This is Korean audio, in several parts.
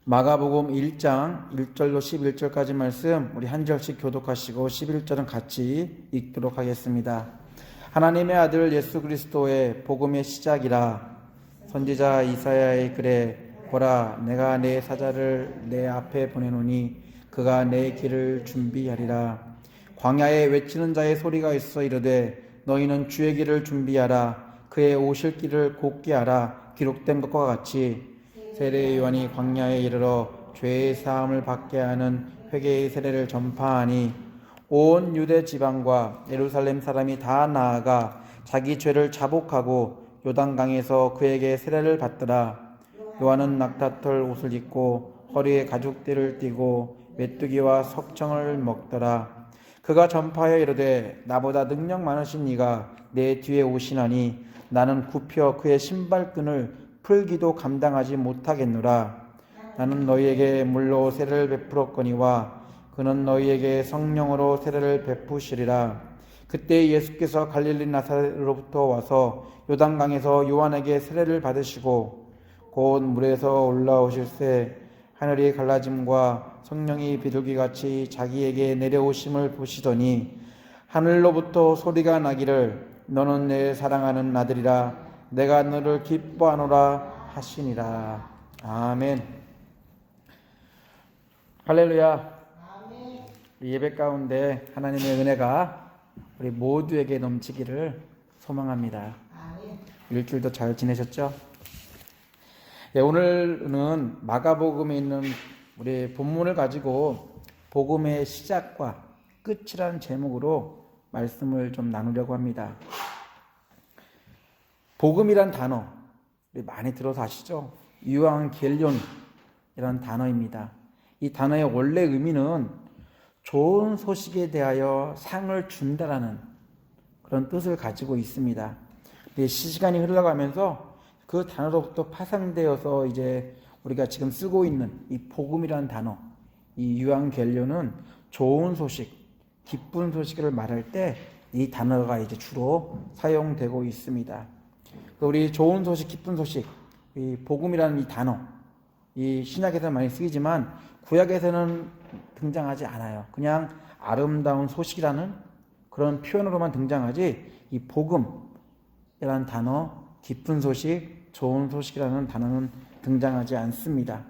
마가복음 1장 1절로 11절까지 말씀 우리 한 절씩 교독하시고 11절은 같이 읽도록 하겠습니다. 하나님의 아들 예수 그리스도의 복음의 시작이라. 선지자 이사야의 글에 보라, 내가 내 사자를 내 앞에 보내노니 그가 내 길을 준비하리라. 광야에 외치는 자의 소리가 있어 이르되 너희는 주의 길을 준비하라. 그의 오실 길을 곧게 하라. 기록된 것과 같이 세례 요한이 광야에 이르러 죄의 사함을 받게 하는 회개의 세례를 전파하니 온 유대 지방과 예루살렘 사람이 다 나아가 자기 죄를 자복하고 요단강에서 그에게 세례를 받더라. 요한은 낙타털 옷을 입고 허리에 가죽띠를 띠고 메뚜기와 석청을 먹더라. 그가 전파하여 이르되 나보다 능력 많으신 이가 내 뒤에 오시나니 나는 굽혀 그의 신발끈을 풀기도 감당하지 못하겠노라. 나는 너희에게 물로 세례를 베풀었거니와 그는 너희에게 성령으로 세례를 베푸시리라. 그때 예수께서 갈릴리 나사렛으로부터 와서 요단강에서 요한에게 세례를 받으시고 곧 물에서 올라오실새 하늘이 갈라짐과 성령이 비둘기같이 자기에게 내려오심을 보시더니 하늘로부터 소리가 나기를 너는 내 사랑하는 아들이라 내가 너를 기뻐하노라 하시니라. 아멘. 할렐루야. 우리 예배 가운데 하나님의 은혜가 우리 모두에게 넘치기를 소망합니다. 일주일도 잘 지내셨죠? 네, 오늘은 마가복음에 있는 우리 본문을 가지고 복음의 시작과 끝이라는 제목으로 말씀을 좀 나누려고 합니다. 복음이란 단어 우리 많이 들어서 아시죠? 유앙겔리온이라는 단어입니다. 이 단어의 원래 의미는 좋은 소식에 대하여 상을 준다라는 그런 뜻을 가지고 있습니다. 근데 시간이 흘러가면서 그 단어로부터 파생되어서 이제 우리가 지금 쓰고 있는 이 복음이라는 단어, 이 유앙겔리온은 좋은 소식, 기쁜 소식을 말할 때 이 단어가 이제 주로 사용되고 있습니다. 우리 좋은 소식, 기쁜 소식, 이 복음이라는 이 단어, 이 신약에서는 많이 쓰이지만 구약에서는 등장하지 않아요. 그냥 아름다운 소식이라는 그런 표현으로만 등장하지 이 복음이라는 단어, 기쁜 소식, 좋은 소식이라는 단어는 등장하지 않습니다.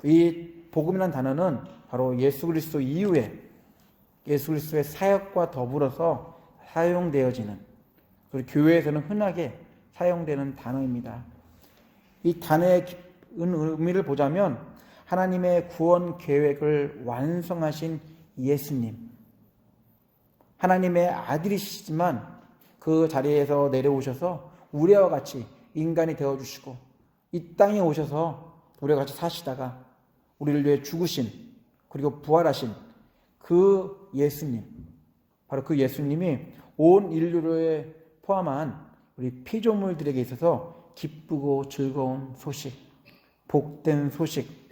이 복음이라는 단어는 바로 예수 그리스도 이후에 예수 그리스도의 사역과 더불어서 사용되어지는, 그리고 교회에서는 흔하게 사용되는 단어입니다. 이 단어의 의미를 보자면 하나님의 구원 계획을 완성하신 예수님, 하나님의 아들이시지만 그 자리에서 내려오셔서 우리와 같이 인간이 되어주시고 이 땅에 오셔서 우리와 같이 사시다가 우리를 위해 죽으신 그리고 부활하신 그 예수님, 바로 그 예수님이 온 인류를 포함한 우리 피조물들에게 있어서 기쁘고 즐거운 소식, 복된 소식,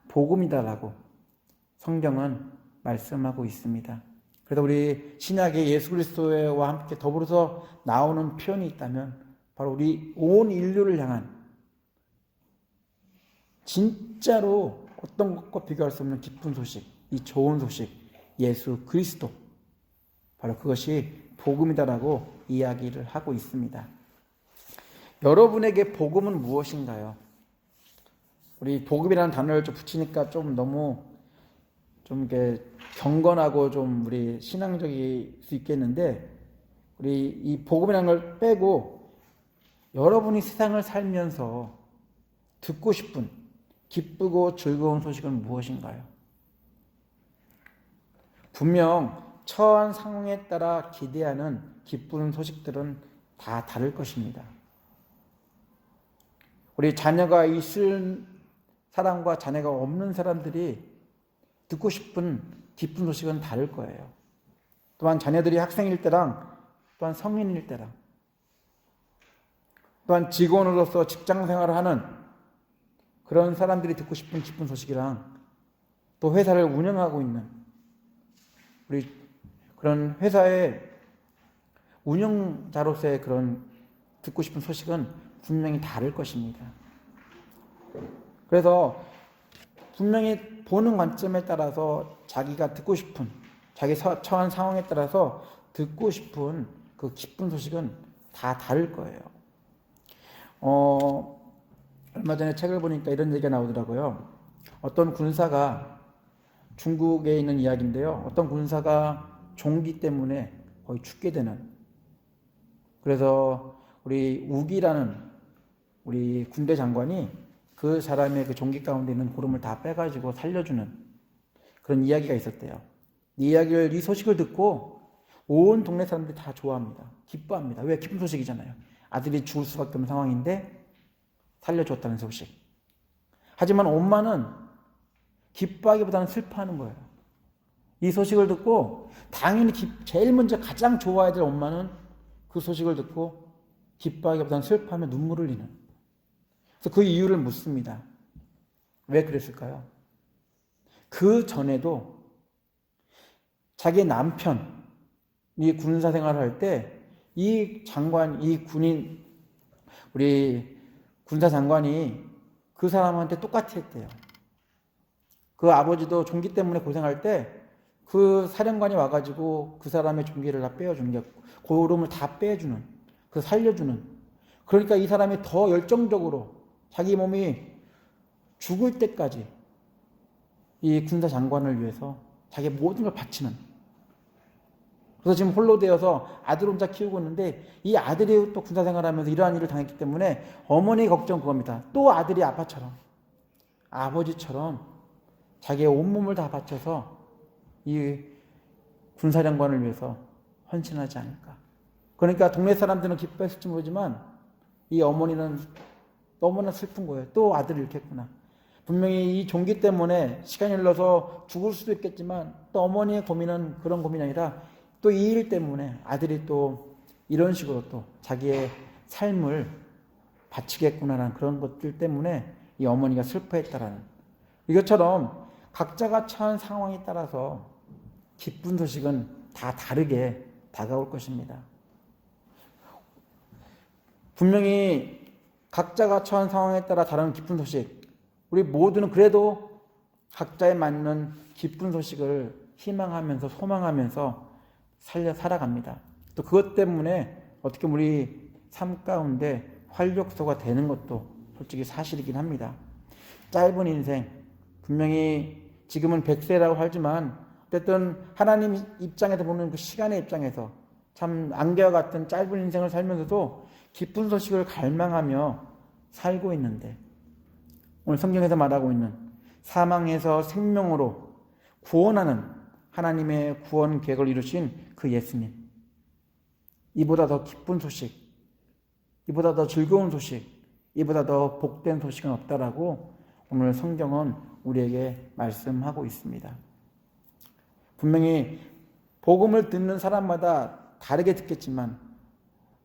복음이다라고 성경은 말씀하고 있습니다. 그래서 우리 신약의 예수 그리스도와 함께 더불어서 나오는 표현이 있다면 바로 우리 온 인류를 향한 진짜로 어떤 것과 비교할 수 없는 기쁜 소식, 이 좋은 소식, 예수 그리스도, 바로 그것이 복음이다라고 이야기를 하고 있습니다. 여러분에게 복음은 무엇인가요? 우리 복음이라는 단어를 좀 붙이니까 좀 너무 좀 이렇게 경건하고 좀 우리 신앙적일 수 있겠는데, 우리 이 복음이라는 걸 빼고 여러분이 세상을 살면서 듣고 싶은 기쁘고 즐거운 소식은 무엇인가요? 분명 처한 상황에 따라 기대하는 기쁜 소식들은 다 다를 것입니다. 우리 자녀가 있을 사람과 자녀가 없는 사람들이 듣고 싶은 기쁜 소식은 다를 거예요. 또한 자녀들이 학생일 때랑 또한 성인일 때랑 또한 직원으로서 직장 생활을 하는 그런 사람들이 듣고 싶은 기쁜 소식이랑 또 회사를 운영하고 있는 우리 그런 회사의 운영자로서의 그런 듣고 싶은 소식은 분명히 다를 것입니다. 그래서 분명히 보는 관점에 따라서 자기가 듣고 싶은, 자기 처한 상황에 따라서 듣고 싶은 그 기쁜 소식은 다 다를 거예요. 얼마 전에 책을 보니까 이런 얘기가 나오더라고요. 어떤 군사가, 중국에 있는 이야기인데요. 어떤 군사가 종기 때문에 거의 죽게 되는, 그래서 우리 우기라는 우리 군대 장관이 그 사람의 그 종기 가운데 있는 고름을 다 빼가지고 살려주는 그런 이야기가 있었대요. 이 소식을 듣고 온 동네 사람들이 다 좋아합니다. 기뻐합니다. 왜? 기쁜 소식이잖아요. 아들이 죽을 수밖에 없는 상황인데 살려줬다는 소식. 하지만 엄마는 기뻐하기보다는 슬퍼하는 거예요. 이 소식을 듣고 당연히 제일 먼저 가장 좋아해야 될 엄마는 그 소식을 듣고 기뻐하기보다는 슬퍼하며 눈물을 흘리는. 그래서 그 이유를 묻습니다. 왜 그랬을까요? 그 전에도 자기 남편이 군사 생활을 할 때 이 장관, 이 군인, 우리 군사 장관이 그 사람한테 똑같이 했대요. 그 아버지도 종기 때문에 고생할 때 그 사령관이 와가지고 그 사람의 종기를 다 빼어주는 게, 고름을 다 빼주는, 그 살려주는. 그러니까 이 사람이 더 열정적으로 자기 몸이 죽을 때까지 이 군사 장관을 위해서 자기 모든 걸 바치는. 그래서 지금 홀로 되어서 아들 혼자 키우고 있는데 이 아들이 또 군사 생활하면서 이러한 일을 당했기 때문에 어머니의 걱정 그겁니다. 또 아들이 아빠처럼, 아버지처럼 자기의 온몸을 다 바쳐서 이 군사령관을 위해서 헌신하지 않을까. 그러니까 동네 사람들은 기뻐했을지 모르지만 이 어머니는 너무나 슬픈 거예요. 또 아들을 잃겠구나. 분명히 이 종기 때문에 시간이 흘러서 죽을 수도 있겠지만 또 어머니의 고민은 그런 고민이 아니라 또 이 일 때문에 아들이 또 이런 식으로 또 자기의 삶을 바치겠구나라는 그런 것들 때문에 이 어머니가 슬퍼했다라는. 이것처럼 각자가 처한 상황에 따라서 기쁜 소식은 다 다르게 다가올 것입니다. 분명히 각자가 처한 상황에 따라 다른 기쁜 소식, 우리 모두는 그래도 각자에 맞는 기쁜 소식을 희망하면서 소망하면서 살아갑니다. 또 그것 때문에 어떻게 우리 삶 가운데 활력소가 되는 것도 솔직히 사실이긴 합니다. 짧은 인생, 분명히 지금은 100세라고 하지만 어쨌든 하나님 입장에서 보는 그 시간의 입장에서 참 안개와 같은 짧은 인생을 살면서도 기쁜 소식을 갈망하며 살고 있는데, 오늘 성경에서 말하고 있는 사망에서 생명으로 구원하는 하나님의 구원 계획을 이루신 그 예수님, 이보다 더 기쁜 소식, 이보다 더 즐거운 소식, 이보다 더 복된 소식은 없다라고 오늘 성경은 우리에게 말씀하고 있습니다. 분명히 복음을 듣는 사람마다 다르게 듣겠지만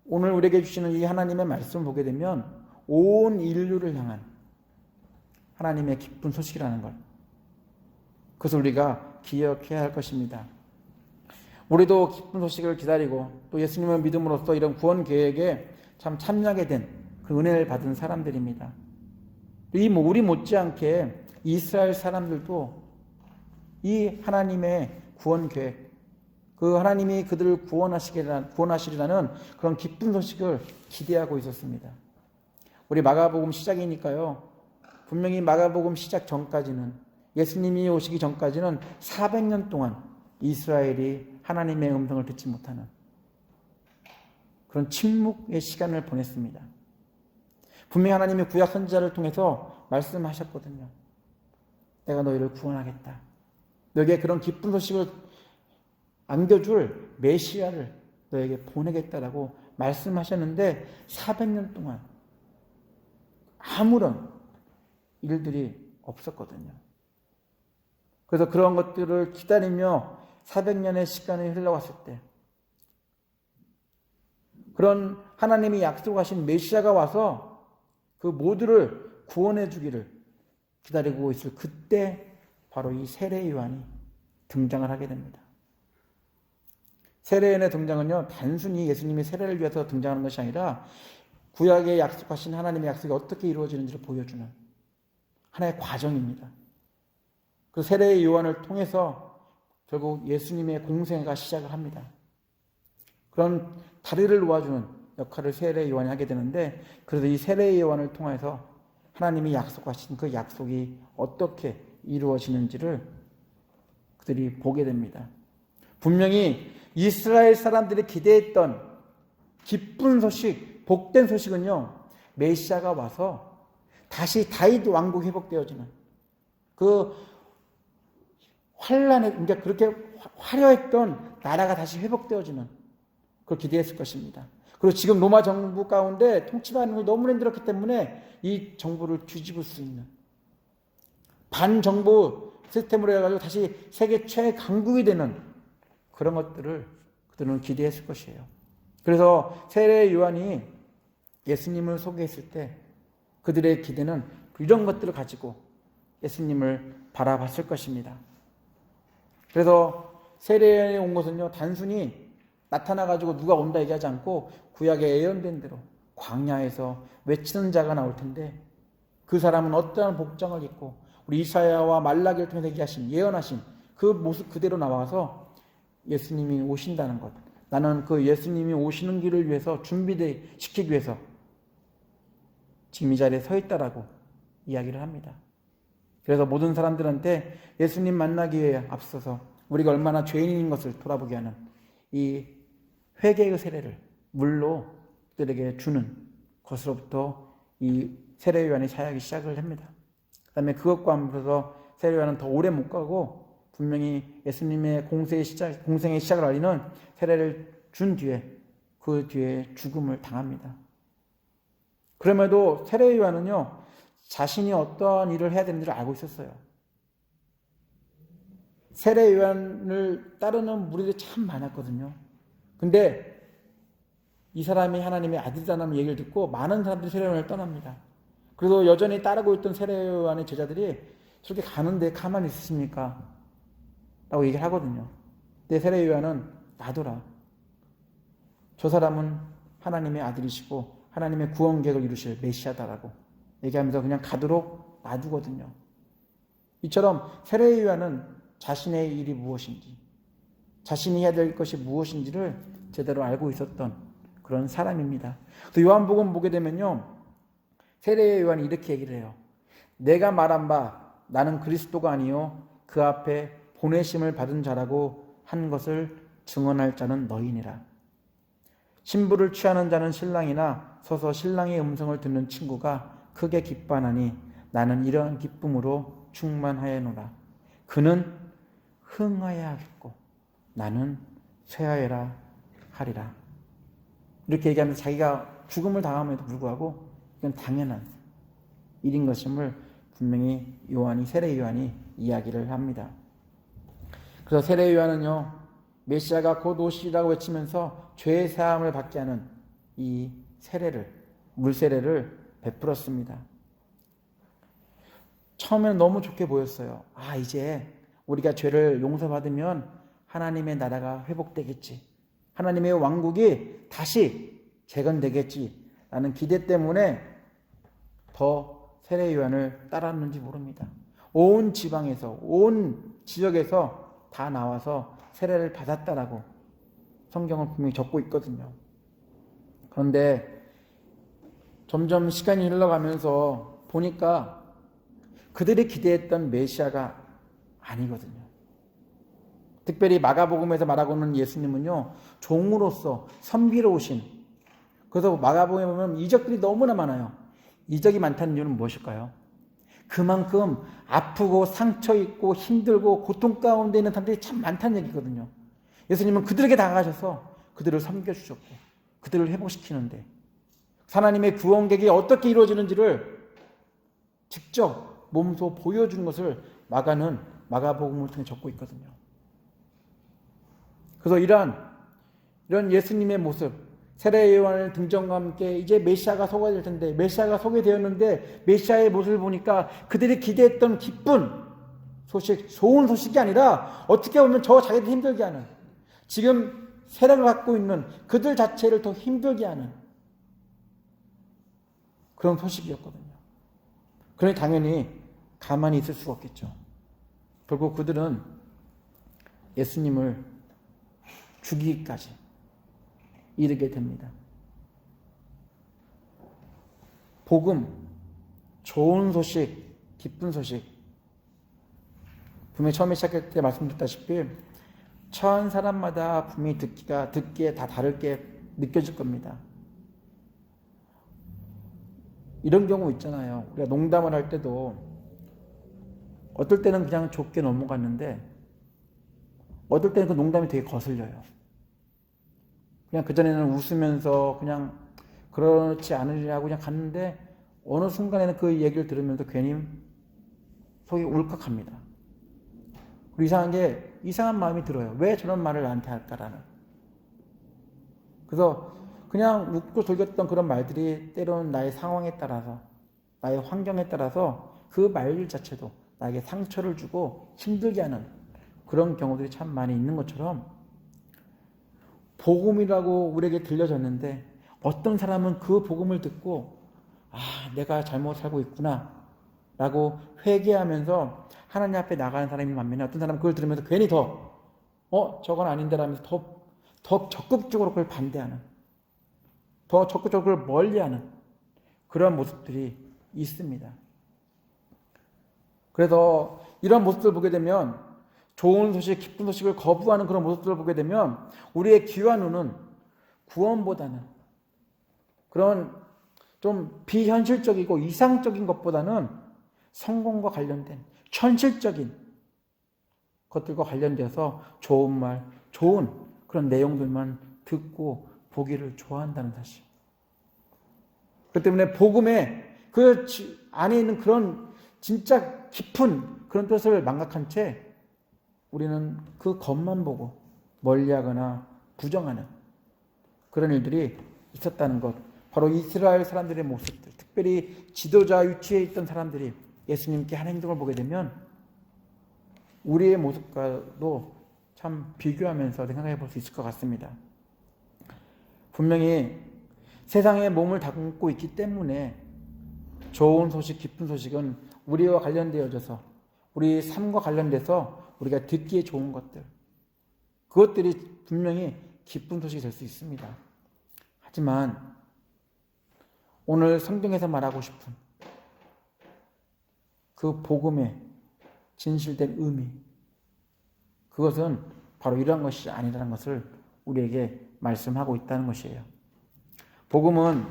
오늘 우리에게 주시는 이 하나님의 말씀을 보게 되면 온 인류를 향한 하나님의 기쁜 소식이라는 걸, 그것을 우리가 기억해야 할 것입니다. 우리도 기쁜 소식을 기다리고 또 예수님을 믿음으로써 이런 구원 계획에 참 참여하게 된 그 은혜를 받은 사람들입니다. 우리 못지않게 이스라엘 사람들도 이 하나님의 구원 계획, 그 하나님이 그들을 구원하시리라는 그런 기쁜 소식을 기대하고 있었습니다. 우리 마가복음 시작이니까요. 분명히 마가복음 시작 전까지는, 예수님이 오시기 전까지는 400년 동안 이스라엘이 하나님의 음성을 듣지 못하는 그런 침묵의 시간을 보냈습니다. 분명히 하나님이 구약 선지자를 통해서 말씀하셨거든요. 내가 너희를 구원하겠다. 너에게 그런 기쁜 소식을 안겨줄 메시아를 너에게 보내겠다라고 말씀하셨는데 400년 동안 아무런 일들이 없었거든요. 그래서 그런 것들을 기다리며 400년의 시간이 흘러갔을 때 그런 하나님이 약속하신 메시아가 와서 그 모두를 구원해 주기를 기다리고 있을 그때 바로 이 세례 요한이 등장을 하게 됩니다. 세례 요한의 등장은요, 단순히 예수님이 세례를 위해서 등장하는 것이 아니라 구약에 약속하신 하나님의 약속이 어떻게 이루어지는지를 보여주는 하나의 과정입니다. 그 세례 요한을 통해서 결국 예수님의 공생애가 시작을 합니다. 그런 다리를 놓아주는 역할을 세례 요한이 하게 되는데, 그래서 이 세례 요한을 통해서 하나님이 약속하신 그 약속이 어떻게 이루어지는지를 그들이 보게 됩니다. 분명히 이스라엘 사람들이 기대했던 기쁜 소식, 복된 소식은요, 메시아가 와서 다시 다윗 왕국이 회복되어지는 그 환란에, 그러니까 그렇게 화려했던 나라가 다시 회복되어지는 그걸 기대했을 것입니다. 그리고 지금 로마 정부 가운데 통치받는 걸 너무 힘들었기 때문에 이 정부를 뒤집을 수 있는 반정부 시스템으로 해가지고 다시 세계 최강국이 되는 그런 것들을 그들은 기대했을 것이에요. 그래서 세례 요한이 예수님을 소개했을 때 그들의 기대는 이런 것들을 가지고 예수님을 바라봤을 것입니다. 그래서 세례에 온 것은요, 단순히 나타나가지고 누가 온다 얘기하지 않고 구약에 예언된 대로 광야에서 외치는 자가 나올 텐데, 그 사람은 어떠한 복장을 입고 우리 이사야와 말라기를 통해서 얘기하신, 예언하신 그 모습 그대로 나와서 예수님이 오신다는 것, 나는 그 예수님이 오시는 길을 위해서 준비시키기 위해서 지금 이 자리에 서 있다라고 이야기를 합니다. 그래서 모든 사람들한테 예수님 만나기 위해 앞서서 우리가 얼마나 죄인인 것을 돌아보게 하는 이 회개의 세례를 물로 그들에게 주는 것으로부터 이 세례 요한의 사역이 시작을 합니다. 그 다음에 그것과 함께서 세례 요한은 더 오래 못 가고 분명히 예수님의 공생의 시작을 알리는 세례를 준 뒤에 그 뒤에 죽음을 당합니다. 그럼에도 세례 요한은요, 자신이 어떠한 일을 해야 되는지를 알고 있었어요. 세례 요한을 따르는 무리들이 참 많았거든요. 근데 이 사람이 하나님의 아들이라는 얘기를 듣고 많은 사람들이 세례 요한을 떠납니다. 그래도 여전히 따르고 있던 세례 요한의 제자들이 저렇게 가는데 가만히 있으십니까? 라고 얘기를 하거든요. 근데 세례 요한은 놔둬라. 저 사람은 하나님의 아들이시고 하나님의 구원 계획을 이루실 메시아다라고 얘기하면서 그냥 가도록 놔두거든요. 이처럼 세례 요한은 자신의 일이 무엇인지, 자신이 해야 될 것이 무엇인지를 제대로 알고 있었던 그런 사람입니다. 또 요한복음 보게 되면요, 세례 요한이 이렇게 얘기를 해요. 내가 말한 바 나는 그리스도가 아니요 그 앞에 보내심을 받은 자라고 한 것을 증언할 자는 너희니라. 신부를 취하는 자는 신랑이나 서서 신랑의 음성을 듣는 친구가 크게 기뻐하나니 나는 이러한 기쁨으로 충만하여노라. 그는 흥하여야 하겠고 나는 쇠하여라 하리라. 이렇게 얘기하면서 자기가 죽음을 당함에도 불구하고 이건 당연한 일인 것임을 분명히 세례 요한이 이야기를 합니다. 그래서 세례 요한은요, 메시아가 곧 오시리라고 외치면서 죄의 사함을 받게 하는 이 물세례를 베풀었습니다. 처음에는 너무 좋게 보였어요. 이제 우리가 죄를 용서받으면 하나님의 나라가 회복되겠지, 하나님의 왕국이 다시 재건되겠지 라는 기대 때문에 더 세례 요한을 따랐는지 모릅니다. 온 지방에서, 온 지역에서 다 나와서 세례를 받았다라고 성경은 분명히 적고 있거든요. 그런데 점점 시간이 흘러가면서 보니까 그들이 기대했던 메시아가 아니거든요. 특별히 마가복음에서 말하고는 예수님은요, 종으로서 섬기러오신, 그래서 마가복음에 보면 이적들이 너무나 많아요. 이적이 많다는 이유는 무엇일까요? 그만큼 아프고 상처 있고 힘들고 고통 가운데 있는 사람들이 참 많다는 얘기거든요. 예수님은 그들에게 다가가셔서 그들을 섬겨주셨고 그들을 회복시키는데 하나님의 구원 계획이 어떻게 이루어지는지를 직접 몸소 보여주는 것을 마가는 마가복음을 통해 적고 있거든요. 그래서 이런 예수님의 모습, 세례 요한의 등장과 함께 이제 메시아가 소개될 텐데, 메시아가 소개되었는데 메시아의 모습을 보니까 그들이 기대했던 기쁜 소식, 좋은 소식이 아니라 어떻게 보면 저 자기들 힘들게 하는, 지금 세력을 갖고 있는 그들 자체를 더 힘들게 하는 그런 소식이었거든요. 그러니 당연히 가만히 있을 수가 없겠죠. 결국 그들은 예수님을 죽이기까지 이르게 됩니다. 복음, 좋은 소식, 기쁜 소식. 분명히 처음에 시작할 때 말씀드렸다시피 처한 사람마다 분명히 듣기에 다 다르게 느껴질 겁니다. 이런 경우 있잖아요. 우리가 농담을 할 때도 어떨 때는 그냥 좋게 넘어갔는데 어떨 때는 그 농담이 되게 거슬려요. 그냥 그전에는 웃으면서 그냥 그렇지 않으리라고 그냥 갔는데 어느 순간에는 그 얘기를 들으면서 괜히 속이 울컥합니다. 그리고 이상한 마음이 들어요. 왜 저런 말을 나한테 할까라는. 그래서 그냥 웃고 돌렸던 그런 말들이 때로는 나의 상황에 따라서, 나의 환경에 따라서 그 말 자체도 나에게 상처를 주고 힘들게 하는 그런 경우들이 참 많이 있는 것처럼 복음이라고 우리에게 들려졌는데 어떤 사람은 그 복음을 듣고 내가 잘못 살고 있구나 라고 회개하면서 하나님 앞에 나가는 사람이 반면에 어떤 사람은 그걸 들으면서 괜히 저건 아닌데 라면서 더 적극적으로 그걸 반대하는, 더 적극적으로 그걸 멀리하는 그런 모습들이 있습니다. 그래서 이런 모습들을 보게 되면, 좋은 소식, 기쁜 소식을 거부하는 그런 모습들을 보게 되면 우리의 귀와 눈은 구원보다는 그런 좀 비현실적이고 이상적인 것보다는 성공과 관련된 현실적인 것들과 관련돼서 좋은 말, 좋은 그런 내용들만 듣고 보기를 좋아한다는 사실. 그렇기 때문에 복음의 그 안에 있는 그런 진짜 깊은 그런 뜻을 망각한 채 우리는 그 겉만 보고 멀리하거나 부정하는 그런 일들이 있었다는 것. 바로 이스라엘 사람들의 모습들, 특별히 지도자 위치에 있던 사람들이 예수님께 한 행동을 보게 되면 우리의 모습과도 참 비교하면서 생각해 볼 수 있을 것 같습니다. 분명히 세상에 몸을 담고 있기 때문에 좋은 소식, 기쁜 소식은 우리와 관련되어져서 우리 삶과 관련돼서 우리가 듣기에 좋은 것들, 그것들이 분명히 기쁜 소식이 될 수 있습니다. 하지만 오늘 성경에서 말하고 싶은 그 복음의 진실된 의미, 그것은 바로 이러한 것이 아니라는 것을 우리에게 말씀하고 있다는 것이에요. 복음은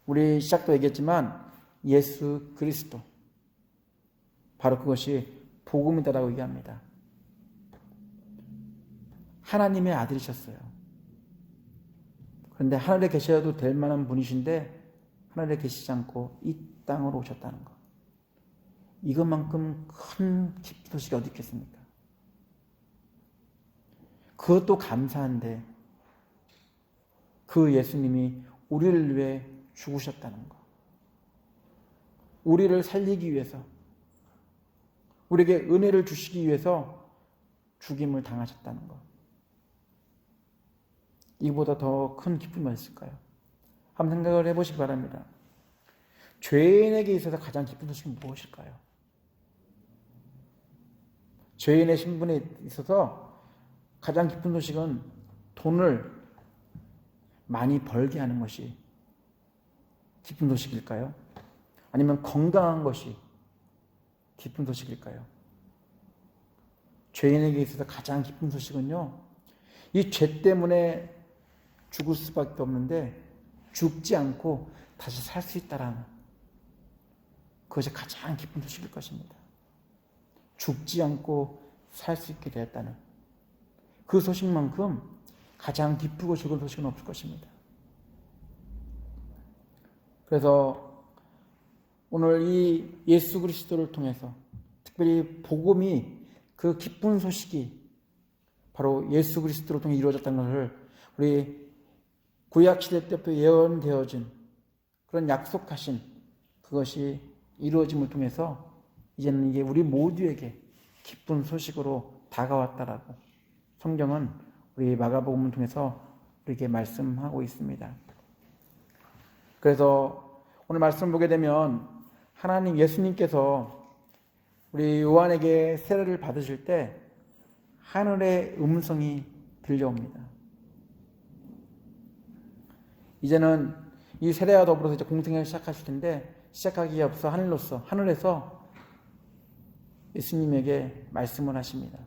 우리 시작도 얘기했지만 예수 그리스도, 바로 그것이 복음이다라고 얘기합니다. 하나님의 아들이셨어요. 그런데 하늘에 계셔도 될 만한 분이신데 하늘에 계시지 않고 이 땅으로 오셨다는 것. 이것만큼 큰 기쁜 소식이 어디 있겠습니까? 그것도 감사한데 그 예수님이 우리를 위해 죽으셨다는 것. 우리를 살리기 위해서, 우리에게 은혜를 주시기 위해서 죽임을 당하셨다는 것. 이보다 더 큰 기쁨이 있을까요? 한번 생각을 해보시기 바랍니다. 죄인에게 있어서 가장 기쁜 소식은 무엇일까요? 죄인의 신분에 있어서 가장 기쁜 소식은 돈을 많이 벌게 하는 것이 기쁜 소식일까요? 아니면 건강한 것이 기쁜 소식일까요? 죄인에게 있어서 가장 기쁜 소식은요, 이 죄 때문에 죽을 수밖에 없는데 죽지 않고 다시 살 수 있다라는 그것이 가장 기쁜 소식일 것입니다. 죽지 않고 살 수 있게 되었다는 그 소식만큼 가장 기쁘고 즐거운 소식은 없을 것입니다. 그래서 오늘 이 예수 그리스도를 통해서 특별히 복음이, 그 기쁜 소식이 바로 예수 그리스도를 통해 이루어졌다는 것을 우리 구약시대 때부터 예언되어진 그런 약속하신 그것이 이루어짐을 통해서 이제는 이게 우리 모두에게 기쁜 소식으로 다가왔다라고 성경은 우리 마가복음을 통해서 우리에게 말씀하고 있습니다. 그래서 오늘 말씀을 보게 되면 하나님 예수님께서 우리 요한에게 세례를 받으실 때 하늘의 음성이 들려옵니다. 이제는 이 세례와 더불어서 이제 공생을 시작하실 텐데 시작하기에 앞서 하늘에서 예수님에게 말씀을 하십니다.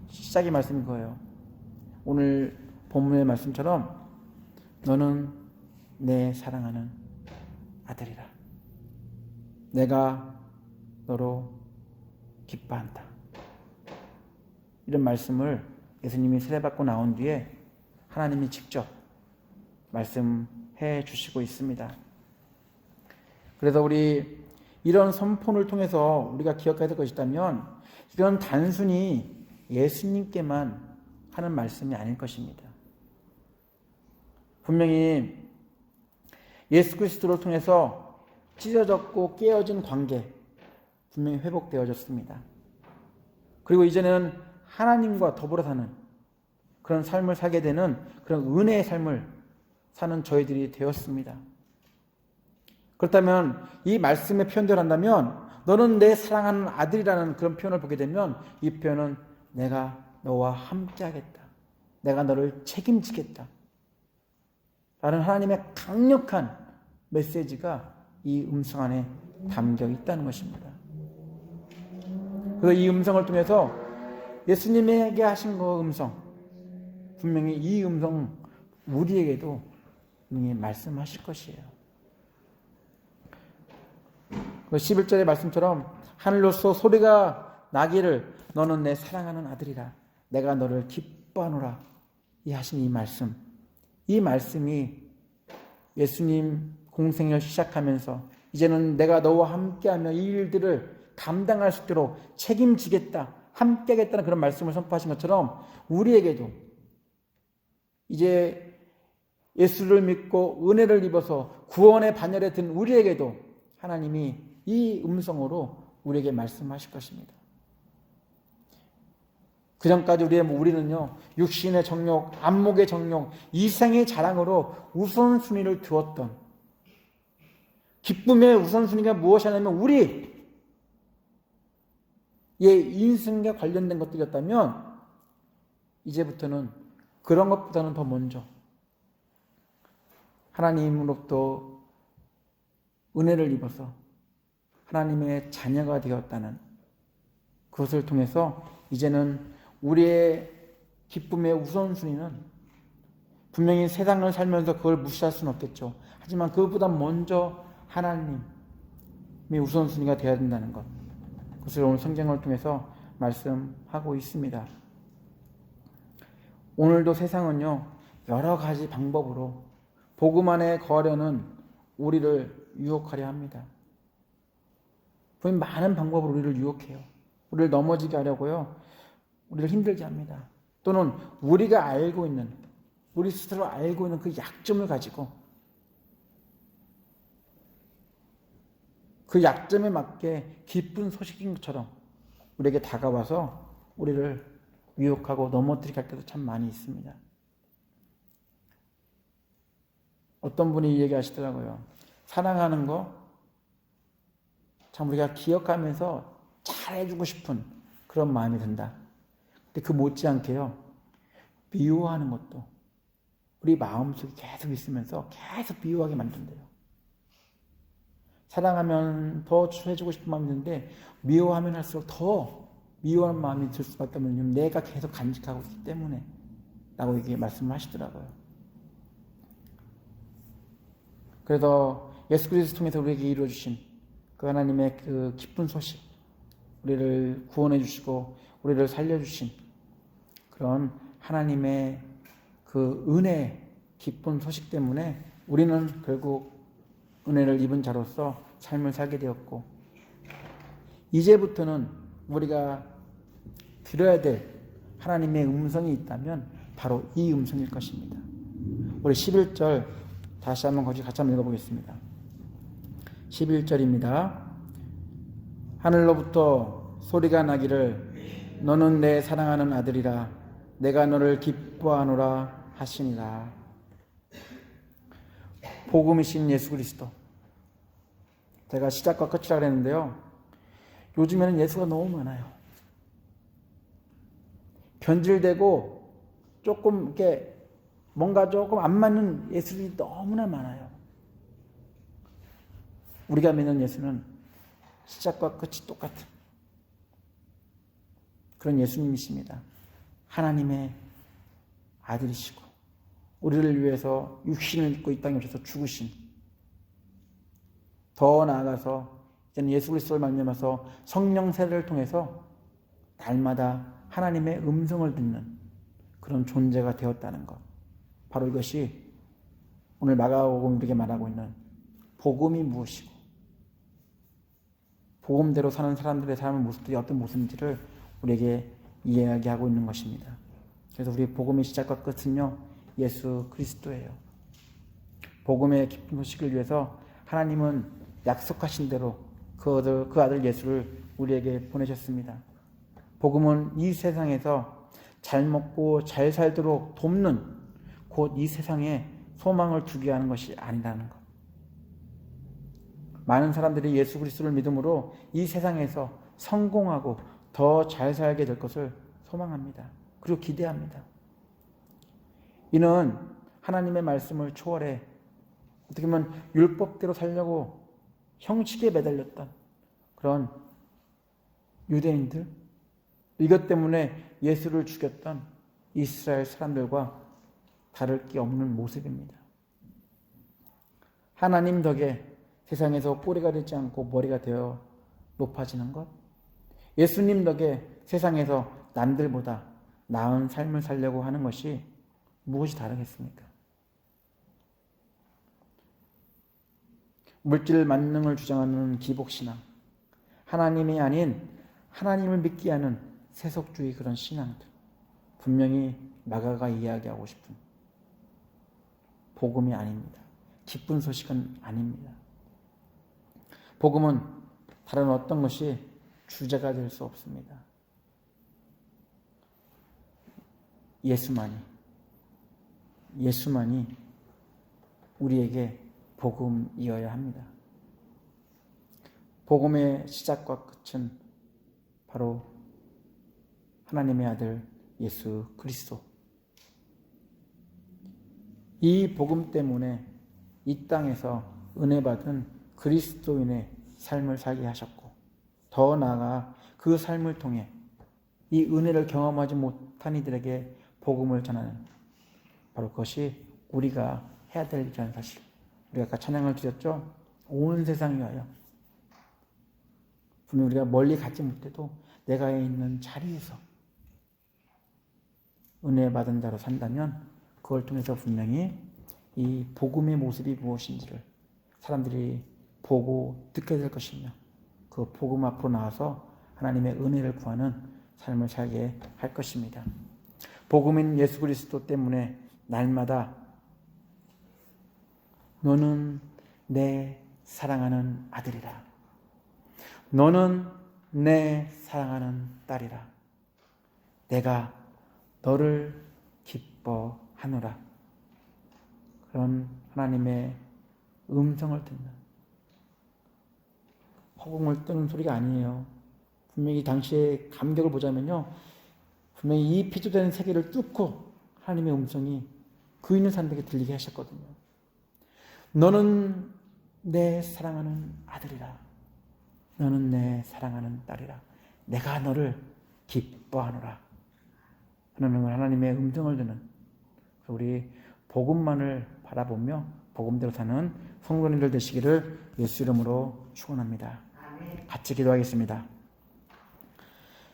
시작의 말씀인 거예요. 오늘 본문의 말씀처럼 너는 내 사랑하는 아들이라. 내가 너로 기뻐한다. 이런 말씀을 예수님이 세례받고 나온 뒤에 하나님이 직접 말씀해 주시고 있습니다. 그래서 우리 이런 선포를 통해서 우리가 기억해야 될 것이 있다면 이건 단순히 예수님께만 하는 말씀이 아닐 것입니다. 분명히 예수 그리스도를 통해서 찢어졌고 깨어진 관계 분명히 회복되어졌습니다. 그리고 이제는 하나님과 더불어 사는 그런 삶을 살게 되는 그런 은혜의 삶을 사는 저희들이 되었습니다. 그렇다면 이 말씀의 표현대로 한다면 너는 내 사랑하는 아들이라는 그런 표현을 보게 되면 이 표현은 내가 너와 함께 하겠다. 내가 너를 책임지겠다. 라는 하나님의 강력한 메시지가 이 음성 안에 담겨 있다는 것입니다. 그래서 이 음성을 통해서 예수님에게 하신 그 음성, 분명히 이 음성 우리에게도 분명히 말씀하실 것이에요. 11절의 말씀처럼 하늘로서 소리가 나기를 너는 내 사랑하는 아들이라 내가 너를 기뻐하노라 이 하신 이 말씀이 예수님 공생을 시작하면서 이제는 내가 너와 함께하며 이 일들을 감당할 수 있도록 책임지겠다, 함께하겠다는 그런 말씀을 선포하신 것처럼 우리에게도 이제 예수를 믿고 은혜를 입어서 구원의 반열에 든 우리에게도 하나님이 이 음성으로 우리에게 말씀하실 것입니다. 그 전까지 우리는요, 육신의 정욕, 안목의 정욕, 이생의 자랑으로 우선순위를 두었던 기쁨의 우선순위가 무엇이냐면 우리의 인생과 관련된 것들이었다면 이제부터는 그런 것보다는 더 먼저 하나님으로부터 은혜를 입어서 하나님의 자녀가 되었다는 그것을 통해서 이제는 우리의 기쁨의 우선순위는 분명히 세상을 살면서 그걸 무시할 수는 없겠죠. 하지만 그것보다 먼저 하나님의 우선순위가 되어야 된다는 것. 그것을 오늘 성경을 통해서 말씀하고 있습니다. 오늘도 세상은요, 여러 가지 방법으로 복음 안에 거하려는 우리를 유혹하려 합니다. 분명히 많은 방법으로 우리를 유혹해요. 우리를 넘어지게 하려고요. 우리를 힘들게 합니다. 또는 우리가 알고 있는, 우리 스스로 알고 있는 그 약점을 가지고 그 약점에 맞게 기쁜 소식인 것처럼 우리에게 다가와서 우리를 유혹하고 넘어뜨리게 할 때도 참 많이 있습니다. 어떤 분이 얘기하시더라고요. 사랑하는 거 참 우리가 기억하면서 잘해주고 싶은 그런 마음이 든다. 근데 그 못지않게요, 미워하는 것도 우리 마음속에 계속 있으면서 계속 미워하게 만든대요. 사랑하면 더 해주고 싶은 마음이 드는데 미워하면 할수록 더 미워하는 마음이 들 수밖에 없는 이유는 내가 계속 간직하고 있기 때문에 라고 이렇게 말씀을 하시더라고요. 그래서 예수 그리스도 통해서 우리에게 이루어주신 그 하나님의 그 기쁜 소식, 우리를 구원해 주시고 우리를 살려주신 그런 하나님의 그 은혜, 기쁜 소식 때문에 우리는 결국 은혜를 입은 자로서 삶을 살게 되었고, 이제부터는 우리가 들어야 될 하나님의 음성이 있다면 바로 이 음성일 것입니다. 우리 11절 다시 한번 같이 한번 읽어보겠습니다. 11절입니다. 하늘로부터 소리가 나기를 너는 내 사랑하는 아들이라 내가 너를 기뻐하노라 하시니라. 복음이신 예수 그리스도, 제가 시작과 끝이라 그랬는데요, 요즘에는 예수가 너무 많아요. 변질되고 조금 이렇게 뭔가 조금 안 맞는 예수들이 너무나 많아요. 우리가 믿는 예수는 시작과 끝이 똑같은 그런 예수님이십니다. 하나님의 아들이시고 우리를 위해서 육신을 입고 이 땅에 오셔서 죽으신, 더 나아가서 이제는 예수 그리스도를 말미암아서 성령 세례를 통해서 날마다 하나님의 음성을 듣는 그런 존재가 되었다는 것. 바로 이것이 오늘 마가복음이 우리에게 말하고 있는 복음이 무엇이고 복음대로 사는 사람들의 삶의 모습들이 어떤 모습인지를 우리에게 이야기하고 있는 것입니다. 그래서 우리 복음의 시작과 끝은요, 예수 그리스도예요. 복음의 기쁜 소식을 위해서 하나님은 약속하신 대로 그 아들 예수를 우리에게 보내셨습니다. 복음은 이 세상에서 잘 먹고 잘 살도록 돕는, 곧 이 세상에 소망을 두게 하는 것이 아니라는 것. 많은 사람들이 예수 그리스도를 믿음으로 이 세상에서 성공하고 더 잘 살게 될 것을 소망합니다. 그리고 기대합니다. 이는 하나님의 말씀을 초월해 어떻게 보면 율법대로 살려고 형식에 매달렸던 그런 유대인들, 이것 때문에 예수를 죽였던 이스라엘 사람들과 다를 게 없는 모습입니다. 하나님 덕에 세상에서 꼬리가 되지 않고 머리가 되어 높아지는 것, 예수님 덕에 세상에서 남들보다 나은 삶을 살려고 하는 것이 무엇이 다르겠습니까? 물질 만능을 주장하는 기복신앙, 하나님이 아닌 하나님을 믿게 하는 세속주의 그런 신앙들, 분명히 마가가 이야기하고 싶은 복음이 아닙니다. 기쁜 소식은 아닙니다. 복음은 다른 어떤 것이 주제가 될 수 없습니다. 예수만이 우리에게 복음이어야 합니다. 복음의 시작과 끝은 바로 하나님의 아들 예수 그리스도. 이 복음 때문에 이 땅에서 은혜 받은 그리스도인의 삶을 살게 하셨고, 더 나아가 그 삶을 통해 이 은혜를 경험하지 못한 이들에게 복음을 전하는, 바로 그것이 우리가 해야 될 일이라는 사실. 우리가 아까 찬양을 드렸죠. 온 세상이 와요. 분명 우리가 멀리 가지 못해도 내가 있는 자리에서 은혜 받은 자로 산다면 그걸 통해서 분명히 이 복음의 모습이 무엇인지를 사람들이 보고 듣게 될 것이며, 그 복음 앞으로 나와서 하나님의 은혜를 구하는 삶을 살게 할 것입니다. 복음인 예수 그리스도 때문에 날마다 너는 내 사랑하는 아들이라, 너는 내 사랑하는 딸이라, 내가 너를 기뻐하노라, 그런 하나님의 음성을 듣는, 허공을 뜨는 소리가 아니에요. 분명히 당시의 감격을 보자면요, 분명히 이 피조된 세계를 뚫고 하나님의 음성이 그 있는 사람들에게 들리게 하셨거든요. 너는 내 사랑하는 아들이라, 너는 내 사랑하는 딸이라, 내가 너를 기뻐하노라 하는 하나님의 음성을 듣는, 우리 복음만을 바라보며 복음대로 사는 성도님들 되시기를 예수 이름으로 축원합니다. 같이 기도하겠습니다.